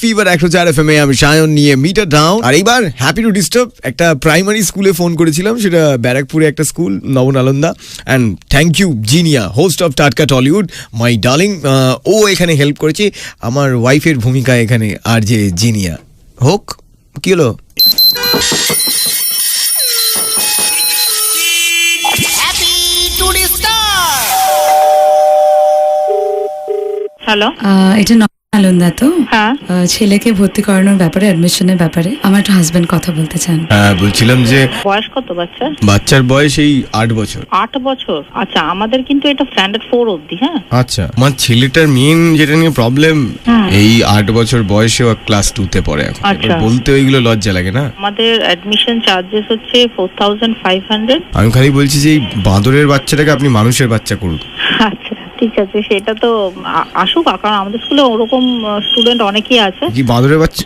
Fever 104 FM আমি সায়ন নিয়ে metre down. আর এইবার হ্যাপি টু ডিস্টার্ব একটা প্রাইমারি স্কুলে ফোন করেছিলাম, সেটা ব্যারাকপুরে একটা school, Nabanalanda. And thank you Jinia, host of Tatka Tollywood, my darling. ও এখানে হেল্প করেছে আমার ওয়াইফের ভূমিকায় এখানে, আর যে জিনিয়া হোক। কি হলো? হ্যালো, এটা নবনালন্দা তো? হ্যাঁ। ছেলেকে ভর্তি করানোর ব্যাপারে, অ্যাডমিশনের ব্যাপারে আমার একটা হাজবেন্ড কথা বলতে চান। হ্যাঁ, বলছিলাম যে বয়স কত বাচ্চার? বাচ্চার বয়স এই 8 বছর। 8 বছর? আচ্ছা, আমাদের কিন্তু এটা স্ট্যান্ডার্ড 4 অবধি। হ্যাঁ, আচ্ছা, আমার ছেলেটার মেন যেটা নিয়ে প্রবলেম, এই 8 বছর বয়সে ও ক্লাস 2 তে পড়ে এখন। আচ্ছা। এবার বলতে ওইগুলো লজ্জা লাগে না? আমাদের অ্যাডমিশন চার্জেস হচ্ছে 4500। আমি খালি বলছি যে এই বাঁদরের বাচ্চাটাকে আপনি মানুষের বাচ্চা করুন। আচ্ছা, ঠিক আছে, সেটা তো আসুক, কারণ আমাদের স্কুলে ওরকম স্টুডেন্ট অনেকেই আছে। কি বাঁদরের বাচ্চা?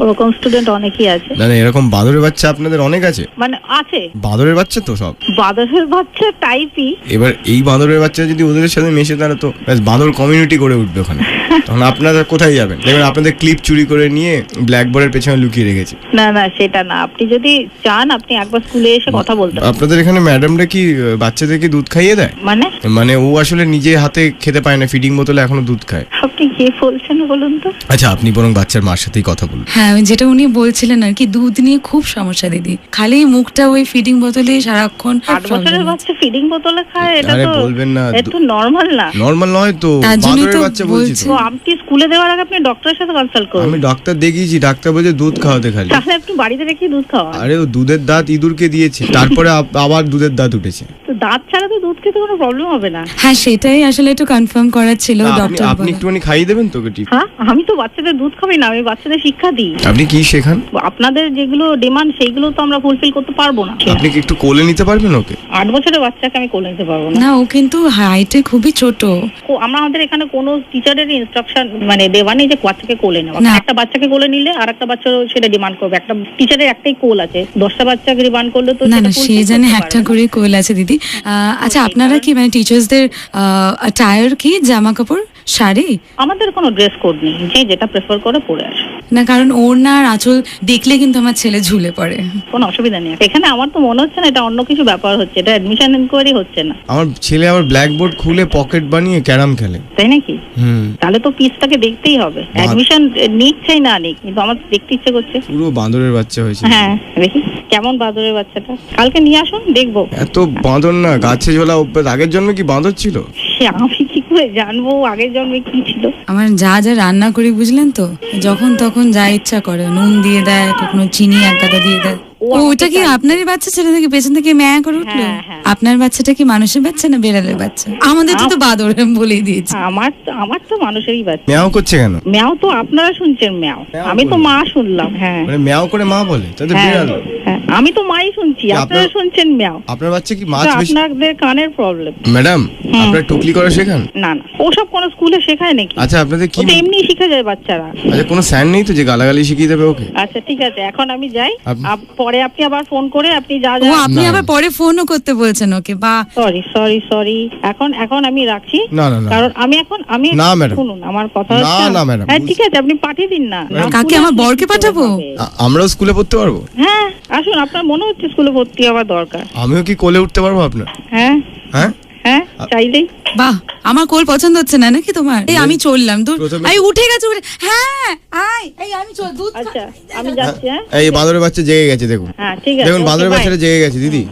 ওরকম স্টুডেন্ট অনেকেই আছে। না না, এরকম বাঁদরের বাচ্চা আপনাদের অনেক আছে? মানে আছে, বাঁদরের বাচ্চা তো সব বাদরের বাচ্চা টাইপই। এবার এই বাঁদরের বাচ্চা যদি ওদের সাথে মেশে, তাহলে তো ব্যাস বাঁদর কমিউনিটি করে উঠবে ওখানে। তখন আপনারা কোথায় যাবেন? দেখবেন আপনাদের ক্লিপ চুরি করে নিয়ে ব্ল্যাকবোর্ডের পেছনে লুকিয়ে রেখেছে। না না, সেটা না। আপনি যদি চান, আপনি একবার স্কুলে এসে কথা বলতে পারেন। আপনাদের এখানে ম্যাডামরা কি বাচ্চাদেরকে দুধ খাইয়ে দেয়? মানে ও আসলে নিজে হাতে খেতে পায় না, ফিডিং বোতলে এখনো দুধ খায়। আপনি কি বলছেন বলুন তো? আচ্ছা, আপনি বরং বাচ্চার মার সাথেই কথা বলুন। হ্যাঁ, যেটা উনি বলছিলেন আর কি, দুধ নিয়ে খুব সমস্যা দিদি। খালি মুখটা ওই ফিডিং বোতলে সারাক্ষণ। 8 বছরের বাচ্চা ফিডিং বোতলে খায়? এটা আরে তো বলবেন না, একটু নরমাল না? নরমাল নয় তো, তার জন্যই বাঁদরের তো বাচ্চা বলছি তো। তো আপনি স্কুলে দেওয়ার আগে আপনি ডক্টরের সাথে কনসাল্ট করুন। আমি ডাক্তার দেখিয়েছি, ডাক্তার বলছে দুধ খাওয়াতে খালি। তাহলে আপনি বাড়িতে রেখে দুধ খাওয়ান। আরে ও দুধের দাঁত ইঁদুরকে দিয়েছে, তারপরে আবার দুধের দাঁত উঠেছে। তো দাঁত ছাড়া তো দুধ খেতে কোনো প্রবলেম হবে না। হ্যাঁ, সেটাই আসলে একটু কনফার্ম করার ছিল। ডক্টর আপনি একটুখানি খাইয়ে দেবেন তোকে টিপ? হ্যাঁ, আমি তো বাচ্চাদের দুধ খাবই না, আমি বাচ্চাদের শিক্ষা দিই। আপনি কি শেখান? আপনাদের যেগুলো ডিমান্ড সেইগুলো তো আমরা ফুলফিল করতে পারবো না। আপনি কি একটু কোলে নিতে পারবেন ওকে? 8 বছরের বাচ্চাকে আমি কোলে নিতে পারবো না। না, ও কিন্তু হাইটে খুবই ছোট। আমাদের এখানে কোনো টিচারের ইনস্ট্রাকশন মানে দেওয়া নেই যে বাচ্চাকে কোলে নেওয়া। না। একটা বাচ্চাকে কোলে নিলে আর একটা বাচ্চা সেটা ডিমান্ড করবে। একটা টিচারের একটাই কোল আছে, 10টা বাচ্চাকে ডিমান্ড করলে তো না সেটা না, fulfill সে করতে জানে পারবে একটা না। করে কোল আছে দিদি। আচ্ছা, আপনারা কি মানে টিচার্সদের টায়ার কি, জামা কাপড়, শাড়ি? আমাদের কোনো ড্রেস কোড নেই, যে যেটা প্রেফার করে পরে আসে। না, কারণ ওড়না আর আঁচল দেখলে কিন্তু আমার ছেলে ঝুলে পড়ে। কোনো অসুবিধা নেই এখানে। আমার তো মনে হচ্ছে না এটা অন্য কিছু ব্যাপার হচ্ছে, এটা অ্যাডমিশন ইনকোয়ারি হচ্ছে না। আমার ছেলে আবার ব্ল্যাকবোর্ড খুলে পকেট বানিয়ে ক্যারাম খেলে। তাই নাকি? তাহলে তো পিসটাকে দেখতেই হবে। অ্যাডমিশন নিক চাই না নিক, কিন্তু আমার দেখতে ইচ্ছে করছে। পুরো বাঁদরের বাচ্চা হয়েছে। হ্যাঁ, দেখি কেমন বাঁদরের বাচ্চাটা। কালকে নিয়ে আসুন, দেখবো। এত বাঁদর না, গাছে ঝোলা অভ্যাস। আগের জন্মে কি বাঁদর ছিল? সে আমি কি করে জানবো আগের জন্মে কি ছিল? আমার যা যা রান্না করি বুঝলেন তো, যখন তখন যা ইচ্ছা করে নুন দিয়ে দেয়, কখনো চিনি এক গাদা দিয়ে দেয়। ওটা কি আপনারই বাচ্চা? ছেলে থেকে পেছন থেকে ম্যা করে উঠলো? হ্যাঁ। আপনার বাচ্চাটা কি মানুষের বাচ্চা না বেড়ালের বাচ্চা? আমাদের তো বাদর বলেই দিয়েছে। আমার তো মানুষেরই বাচ্চা। ম্যাও করছে কেন? ম্যাও তো আপনারা শুনছেন ম্যাও, আমি তো মা শুনলাম। হ্যাঁ, মানে ম্যাও করে মা বলে, তাহলে বিড়াল। হ্যাঁ, আমি তো মাই শুনছি, আপনারা শুনছেন ম্যাও। আপনার বাচ্চা কি মাছ বেশি? আপনাদের কানের প্রবলেম। ম্যাডাম, আপনারা টুকলি করা শেখান? না না, ওসব কোনো স্কুলে শেখায় নাকি? আচ্ছা, আপনাদের কি ওটা এমনি শিখে যায় বাচ্চারা। আচ্ছা, কোনো স্যার নেই তো যে গালাগালি শিখিয়ে দেবে ওকে? আচ্ছা, ঠিক আছে, এখন আমি যাই। আপনি- পরে আপনি আবার ফোন করে আপনি যা ও, আপনি আবার পরে ফোনও করতে বলছেন ওকে? বা সরি, এখন আমি রাখছি। না না না, কারণ আমি না, ম্যাডাম। শুনুন আমার কথা না, হচ্ছে। না, ম্যাডাম। হ্যাঁ, ঠিক আছে, আপনি পাঠিয়ে দিন না। কাকে, আমার বরকে পাঠাবো? আমরাও স্কুলে পড়তে পারবো? হ্যাঁ, আসুন, আপনার মনে হচ্ছে স্কুলে ভর্তি হওয়ার দরকার। আমিও কি কোলে উঠতে পারবো আপনার? হ্যাঁ হ্যাঁ, হ্যাঁ, চাইলেই। বাহ, আমার কোল পছন্দ হচ্ছে না নাকি তোমার? এই আমি চললাম, দূর। প্রথমে- এই উঠে গেছে উঠে। হ্যাঁ, আয়, এই আমি চল, দুধ খা। আচ্ছা, আমি যাচ্ছি। হ্যাঁ, এই বাঁদরের বাচ্চা জেগে গেছে, দেখুন। হ্যাঁ, ঠিক আছে, দেখুন, ওকে, বাঁদরের bye। বাচ্চাটা জেগে গেছে দিদি।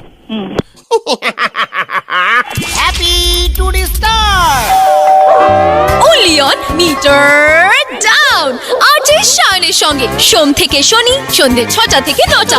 Only on Meter Down RJ শায়নের সঙ্গে সোম থেকে শনি সন্ধ্যে 6টা থেকে 9টা।